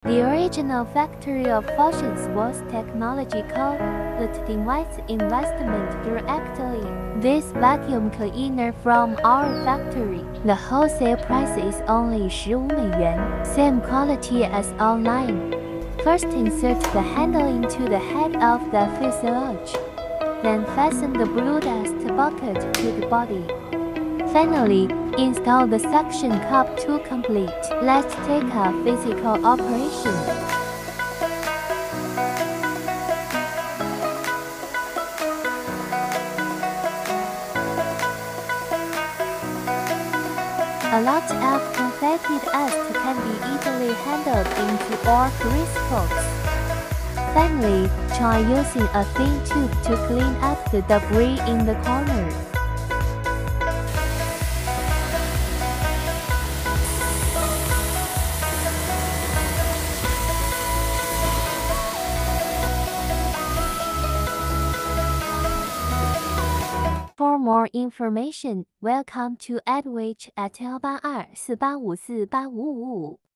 The original factory of Foshan Suoze Technology Co. that invites investment directly. This vacuum cleaner from our factory. The wholesale price is only 15 元, same quality as online. First insert the handle into the head of the fuselage. Then fasten the blue dust bucket to the body. Finally, install the suction cup to complete. Let's take a physical operation. A lot of confetted dust can be easily handled into our grease box. Finally, try using a thin tube to clean up the debris in the corner. For more information, welcome to Edwich at 1824854545555.